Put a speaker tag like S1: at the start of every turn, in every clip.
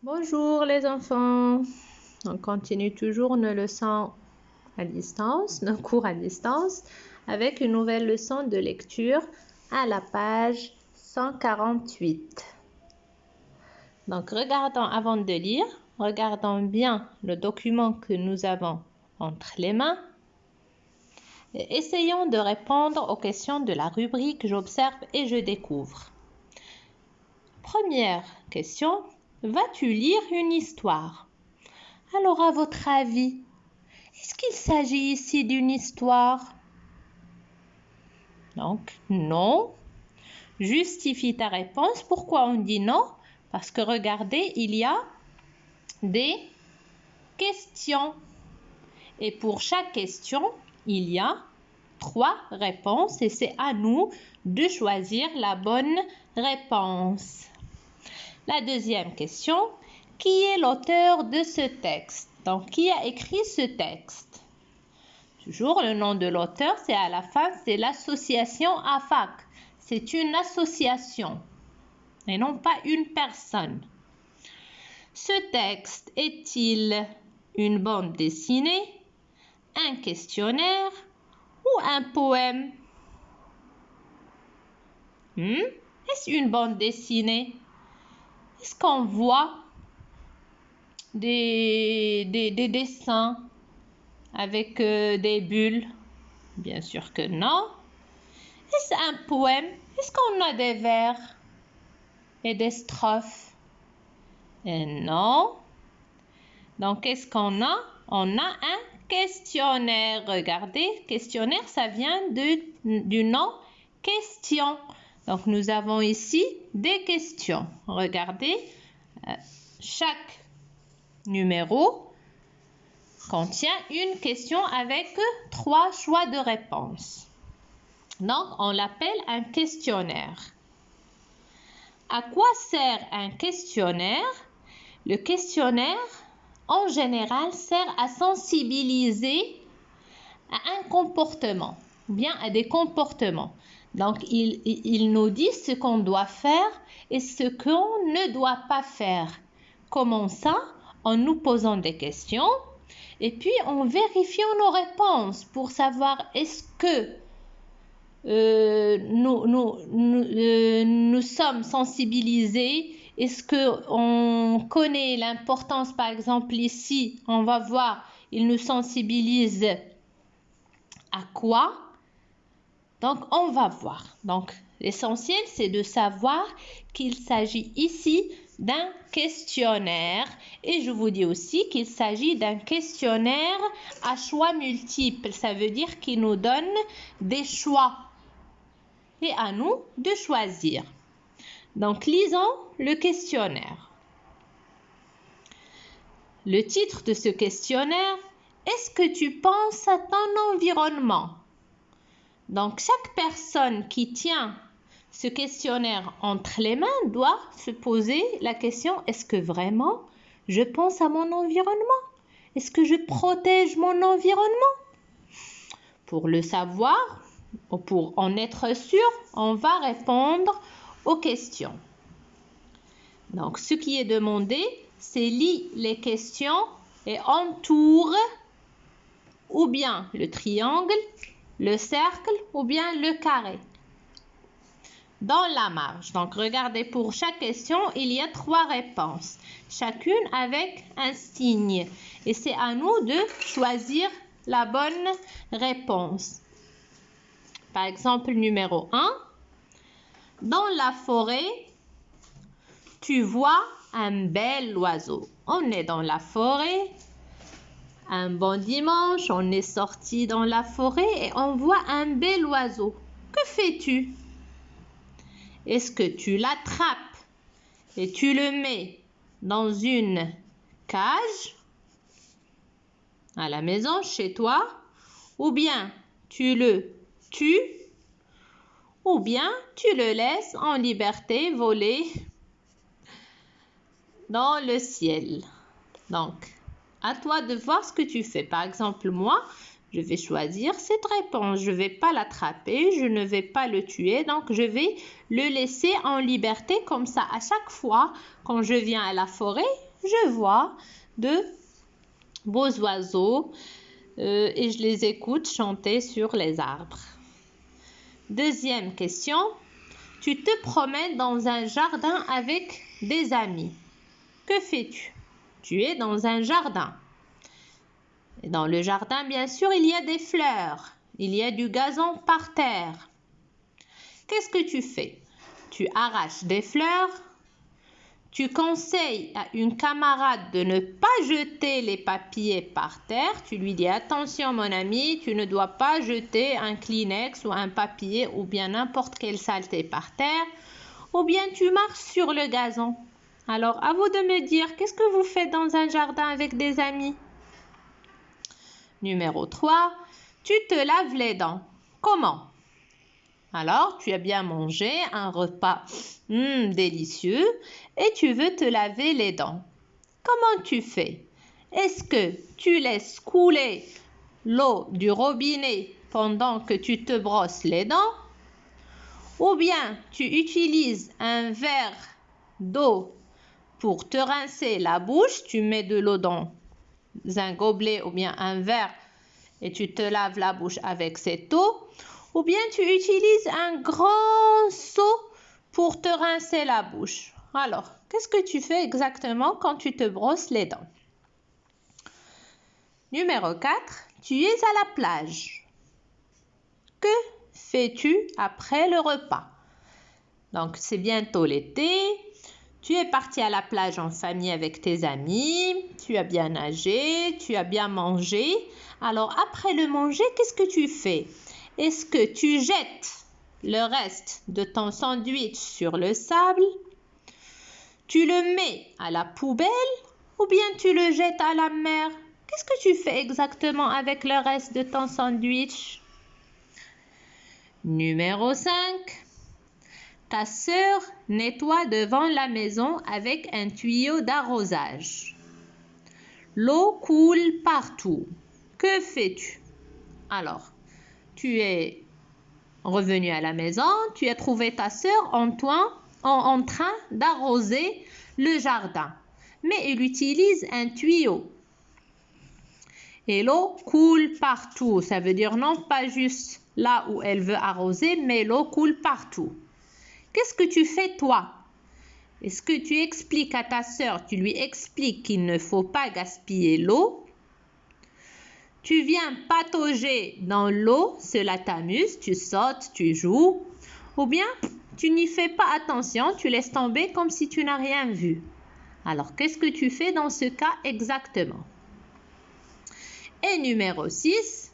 S1: Bonjour les enfants, on continue toujours nos leçons à distance, nos cours à distance avec une nouvelle leçon de lecture à la page 148. Donc regardons avant de lire, regardons bien le document que nous avons entre les mains et essayons de répondre aux questions de la rubrique J'observe et je découvre. Première question. Vas-tu lire une histoire? Alors, à votre avis, est-ce qu'il s'agit ici d'une histoire? Donc, non. Justifie ta réponse. Pourquoi on dit non? Parce que regardez, il y a des questions. Et pour chaque question, il y a 3 réponses et c'est à nous de choisir la bonne réponse. La deuxième question, qui est l'auteur de ce texte? Donc, qui a écrit ce texte? Toujours le nom de l'auteur, c'est à la fin, c'est l'association AFAC. C'est une association et non pas une personne. Ce texte est-il une bande dessinée, un questionnaire ou un poème? Est-ce une bande dessinée? Est-ce qu'on voit des dessins avec des bulles? Bien sûr que non. Est-ce un poème? Est-ce qu'on a des vers et des strophes? Et non. Donc, qu'est-ce qu'on a? On a un questionnaire. Regardez, questionnaire, ça vient du nom question. Donc, nous avons ici des questions. Regardez, chaque numéro contient une question avec 3 choix de réponse. Donc, on l'appelle un questionnaire. À quoi sert un questionnaire? Le questionnaire, en général, sert à sensibiliser à un comportement, ou bien à des comportements. Donc, il nous dit ce qu'on doit faire et ce qu'on ne doit pas faire. Comment ça? En nous posant des questions et puis en vérifiant nos réponses pour savoir est-ce que nous sommes sensibilisés, est-ce qu'on connaît l'importance, par exemple ici, on va voir, il nous sensibilise à quoi? Donc, on va voir. Donc, l'essentiel, c'est de savoir qu'il s'agit ici d'un questionnaire. Et je vous dis aussi qu'il s'agit d'un questionnaire à choix multiples. Ça veut dire qu'il nous donne des choix. Et à nous de choisir. Donc, lisons le questionnaire. Le titre de ce questionnaire, est-ce que tu penses à ton environnement? Donc, chaque personne qui tient ce questionnaire entre les mains doit se poser la question, est-ce que vraiment je pense à mon environnement? Est-ce que je protège mon environnement? Pour le savoir, ou pour en être sûr, on va répondre aux questions. Donc, ce qui est demandé, c'est lis les questions et entoure ou bien le triangle, le cercle ou bien le carré dans la marge. Donc, regardez, pour chaque question, il y a 3 réponses, chacune avec un signe. Et c'est à nous de choisir la bonne réponse. Par exemple, numéro 1. Dans la forêt, tu vois un bel oiseau. On est dans la forêt. Un bon dimanche, on est sorti dans la forêt et on voit un bel oiseau. Que fais-tu? Est-ce que tu l'attrapes et tu le mets dans une cage à la maison, chez toi? Ou bien tu le tues? Ou bien tu le laisses en liberté voler dans le ciel? Donc, à toi de voir ce que tu fais. Par exemple, moi, je vais choisir cette réponse. Je ne vais pas l'attraper, je ne vais pas le tuer. Donc, je vais le laisser en liberté comme ça. À chaque fois, quand je viens à la forêt, je vois de beaux oiseaux et je les écoute chanter sur les arbres. Deuxième question. Tu te promènes dans un jardin avec des amis. Que fais-tu? Tu es dans un jardin. Et dans le jardin, bien sûr, il y a des fleurs. Il y a du gazon par terre. Qu'est-ce que tu fais? Tu arraches des fleurs. Tu conseilles à une camarade de ne pas jeter les papiers par terre. Tu lui dis, attention mon ami, tu ne dois pas jeter un Kleenex ou un papier ou bien n'importe quelle saleté par terre. Ou bien tu marches sur le gazon. Alors, à vous de me dire, qu'est-ce que vous faites dans un jardin avec des amis? Numéro 3, tu te laves les dents. Comment? Alors, tu as bien mangé un repas délicieux et tu veux te laver les dents. Comment tu fais? Est-ce que tu laisses couler l'eau du robinet pendant que tu te brosses les dents? Ou bien tu utilises un verre d'eau pour te rincer la bouche, tu mets de l'eau dans un gobelet ou bien un verre et tu te laves la bouche avec cette eau. Ou bien tu utilises un grand seau pour te rincer la bouche. Alors, qu'est-ce que tu fais exactement quand tu te brosses les dents? Numéro 4, tu es à la plage. Que fais-tu après le repas? Donc, c'est bientôt l'été. Tu es parti à la plage en famille avec tes amis. Tu as bien nagé, tu as bien mangé. Alors, après le manger, qu'est-ce que tu fais? Est-ce que tu jettes le reste de ton sandwich sur le sable? Tu le mets à la poubelle ou bien tu le jettes à la mer? Qu'est-ce que tu fais exactement avec le reste de ton sandwich? Numéro 5. Ta sœur nettoie devant la maison avec un tuyau d'arrosage. L'eau coule partout. Que fais-tu? Alors, tu es revenu à la maison, tu as trouvé ta sœur en train d'arroser le jardin. Mais elle utilise un tuyau. Et l'eau coule partout. Ça veut dire non pas juste là où elle veut arroser, mais l'eau coule partout. Qu'est-ce que tu fais toi? Est-ce que tu expliques à ta sœur, tu lui expliques qu'il ne faut pas gaspiller l'eau? Tu viens patauger dans l'eau, cela t'amuse, tu sautes, tu joues. Ou bien, tu n'y fais pas attention, tu laisses tomber comme si tu n'as rien vu. Alors, qu'est-ce que tu fais dans ce cas exactement? Et numéro 6,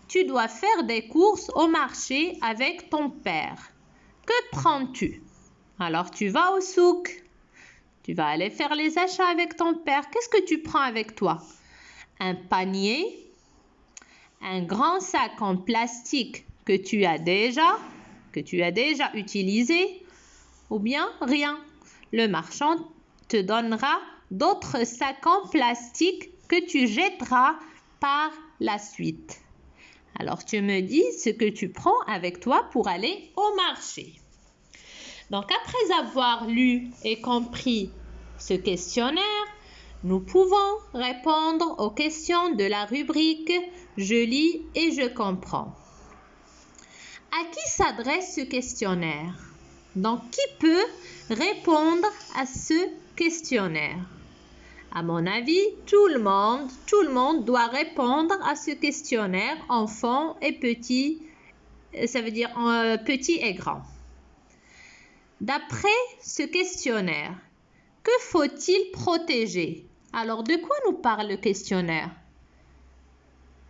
S1: tu dois faire des courses au marché avec ton père. Que prends-tu? Alors, tu vas au souk. Tu vas aller faire les achats avec ton père. Qu'est-ce que tu prends avec toi? Un panier? Un grand sac en plastique que tu as déjà utilisé, ou bien rien. Le marchand te donnera d'autres sacs en plastique que tu jetteras par la suite. Alors, tu me dis ce que tu prends avec toi pour aller au marché. Donc, après avoir lu et compris ce questionnaire, nous pouvons répondre aux questions de la rubrique « Je lis et je comprends ». À qui s'adresse ce questionnaire? Donc, qui peut répondre à ce questionnaire? À mon avis, tout le monde doit répondre à ce questionnaire, enfant et petit, ça veut dire petit et grand. D'après ce questionnaire, que faut-il protéger? Alors, de quoi nous parle le questionnaire?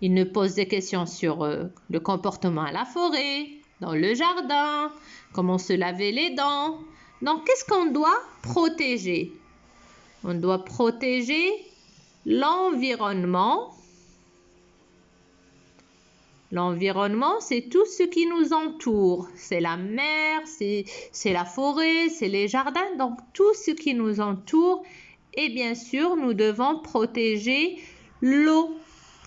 S1: Il nous pose des questions sur le comportement à la forêt, dans le jardin, comment se laver les dents. Donc, qu'est-ce qu'on doit protéger? On doit protéger l'environnement. L'environnement, c'est tout ce qui nous entoure. C'est la mer, c'est la forêt, c'est les jardins. Donc, tout ce qui nous entoure. Et bien sûr, nous devons protéger l'eau,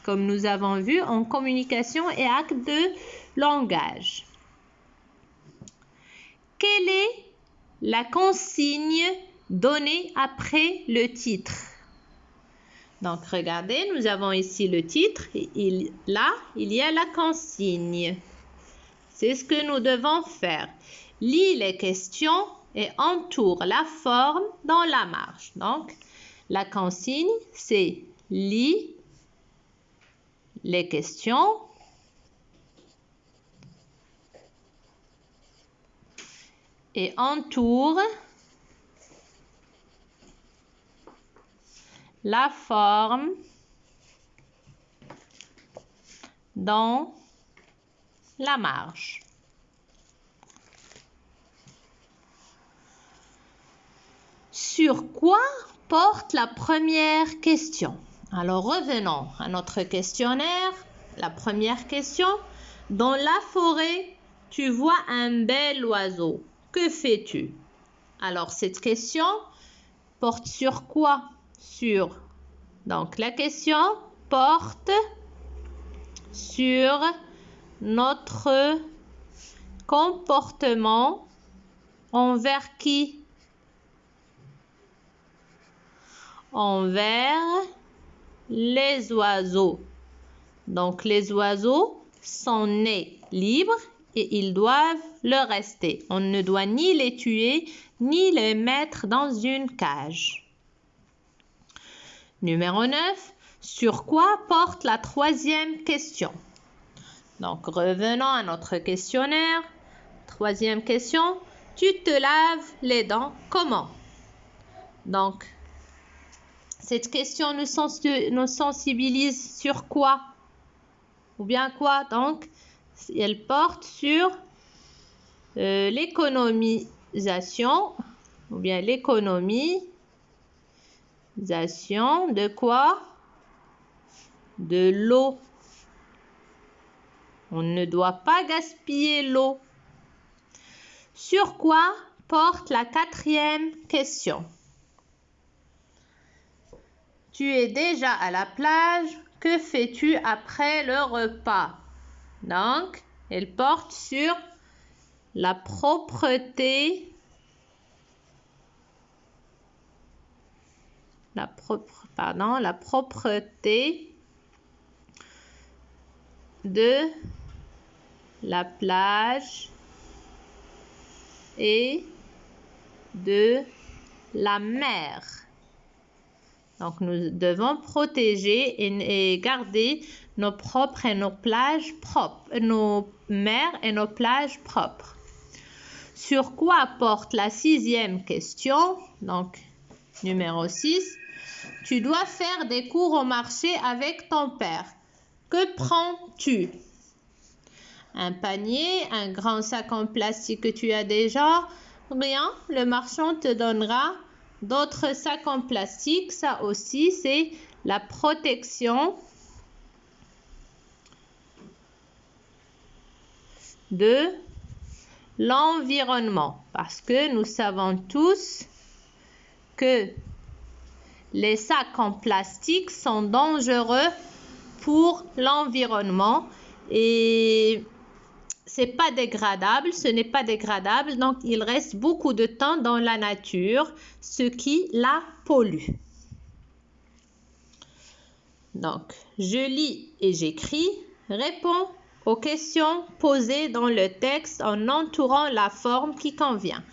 S1: comme nous avons vu en communication et acte de langage. Quelle est la consigne donné après le titre. Donc, regardez, nous avons ici le titre. Et là, il y a la consigne. C'est ce que nous devons faire. Lis les questions et entoure la forme dans la marge. Donc, la consigne, c'est lis les questions et entoure la forme dans la marge. Sur quoi porte la première question? Alors revenons à notre questionnaire. La première question. Dans la forêt, tu vois un bel oiseau. Que fais-tu? Alors cette question porte sur quoi? Donc la question porte sur notre comportement envers qui? Envers les oiseaux. Donc les oiseaux sont nés libres et ils doivent le rester. On ne doit ni les tuer ni les mettre dans une cage. Numéro 9. Sur quoi porte la troisième question? Donc revenons à notre questionnaire. Troisième question. Tu te laves les dents comment? Donc cette question nous sensibilise sur quoi? Ou bien quoi? Donc, elle porte sur l'économisation, ou bien l'économisation de quoi? De l'eau. On ne doit pas gaspiller l'eau. Sur quoi porte la quatrième question? Tu es déjà à la plage. Que fais-tu après le repas? Donc, elle porte sur la propreté, la propreté de la plage et de la mer. Donc, nous devons protéger et garder nos propres et nos plages propres, nos mers et nos plages propres. Sur quoi porte la sixième question? Donc, numéro 6. Tu dois faire des cours au marché avec ton père. Que prends-tu? Un panier, un grand sac en plastique que tu as déjà? Rien, le marchand te donnera d'autres sacs en plastique. Ça aussi, c'est la protection de l'environnement. Parce que nous savons tous que les sacs en plastique sont dangereux pour l'environnement et c'est pas dégradable, ce n'est pas dégradable, donc il reste beaucoup de temps dans la nature, ce qui la pollue. Donc, je lis et j'écris. Réponds aux questions posées dans le texte en entourant la forme qui convient.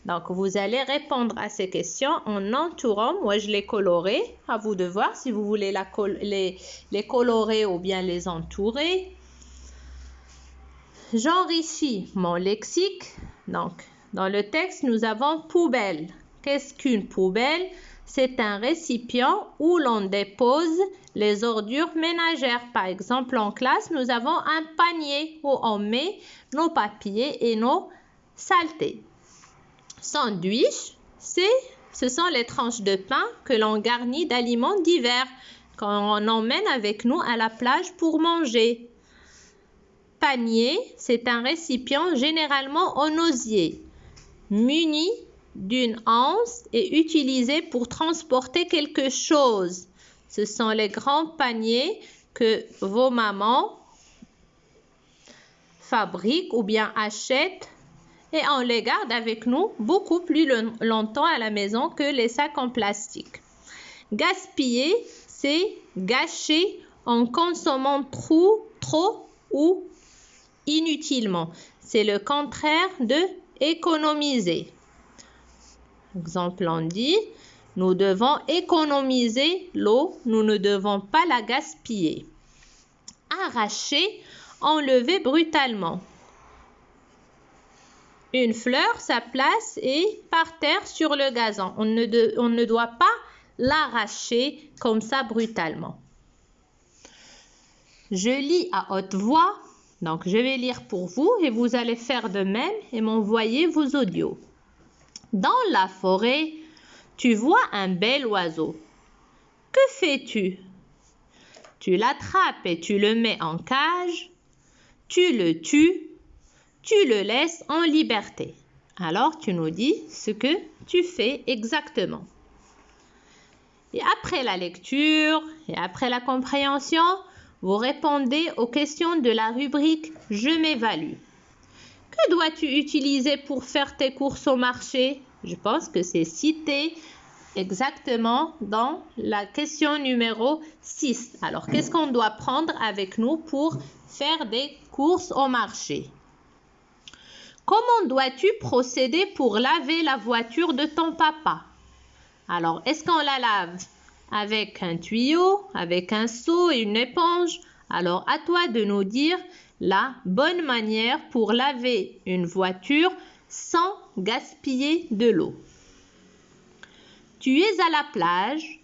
S1: Donc, vous allez répondre à ces questions en entourant. Moi, je l'ai coloré. À vous de voir si vous voulez les colorer ou bien les entourer. J'enrichis mon lexique. Donc, dans le texte, nous avons poubelle. Qu'est-ce qu'une poubelle? C'est un récipient où l'on dépose les ordures ménagères. Par exemple, en classe, nous avons un panier où on met nos papiers et nos saletés. Sandwich, ce sont les tranches de pain que l'on garnit d'aliments divers quand on emmène avec nous à la plage pour manger. Panier, c'est un récipient généralement en osier, muni d'une anse et utilisé pour transporter quelque chose. Ce sont les grands paniers que vos mamans fabriquent ou bien achètent et on les garde avec nous beaucoup plus longtemps à la maison que les sacs en plastique. Gaspiller, c'est gâcher en consommant trop ou inutilement. C'est le contraire de économiser. Exemple, on dit, nous devons économiser l'eau, nous ne devons pas la gaspiller. Arracher, enlever brutalement. Une fleur, sa place est par terre sur le gazon. On ne doit pas l'arracher comme ça brutalement. Je lis à haute voix, donc je vais lire pour vous et vous allez faire de même et m'envoyer vos audios. Dans la forêt, tu vois un bel oiseau. Que fais-tu? Tu l'attrapes et tu le mets en cage, tu le tues, tu le laisses en liberté. Alors tu nous dis ce que tu fais exactement. Et après la lecture et après la compréhension, vous répondez aux questions de la rubrique « Je m'évalue ». Que dois-tu utiliser pour faire tes courses au marché? Je pense que c'est cité exactement dans la question numéro 6. Alors, qu'est-ce qu'on doit prendre avec nous pour faire des courses au marché? Comment dois-tu procéder pour laver la voiture de ton papa? Alors, est-ce qu'on la lave avec un tuyau, avec un seau et une éponge? Alors, à toi de nous dire la bonne manière pour laver une voiture sans gaspiller de l'eau. Tu es à la plage.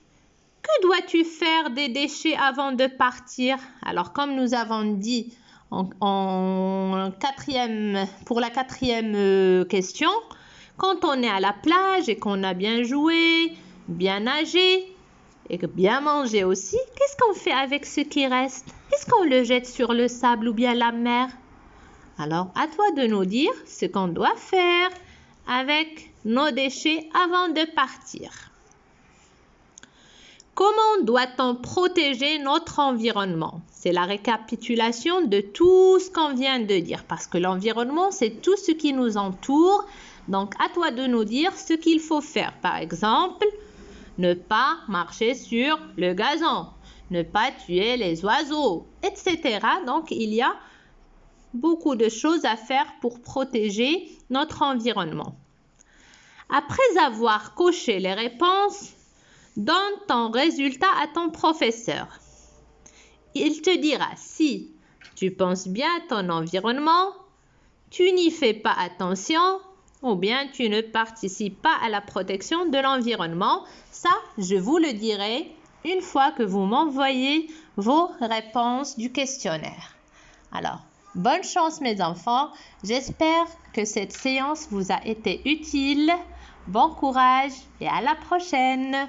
S1: Que dois-tu faire des déchets avant de partir? Alors, comme nous avons dit pour la quatrième question, quand on est à la plage et qu'on a bien joué, bien nagé et bien mangé aussi, qu'est-ce qu'on fait avec ce qui reste? Est-ce qu'on le jette sur le sable ou bien la mer? Alors, à toi de nous dire ce qu'on doit faire avec nos déchets avant de partir. Comment doit-on protéger notre environnement? C'est la récapitulation de tout ce qu'on vient de dire parce que l'environnement, c'est tout ce qui nous entoure. Donc, à toi de nous dire ce qu'il faut faire. Par exemple, ne pas marcher sur le gazon, ne pas tuer les oiseaux, etc. Donc, il y a beaucoup de choses à faire pour protéger notre environnement. Après avoir coché les réponses, donne ton résultat à ton professeur. Il te dira si tu penses bien à ton environnement, tu n'y fais pas attention ou bien tu ne participes pas à la protection de l'environnement. Ça, je vous le dirai une fois que vous m'envoyez vos réponses du questionnaire. Alors, bonne chance mes enfants. J'espère que cette séance vous a été utile. Bon courage et à la prochaine.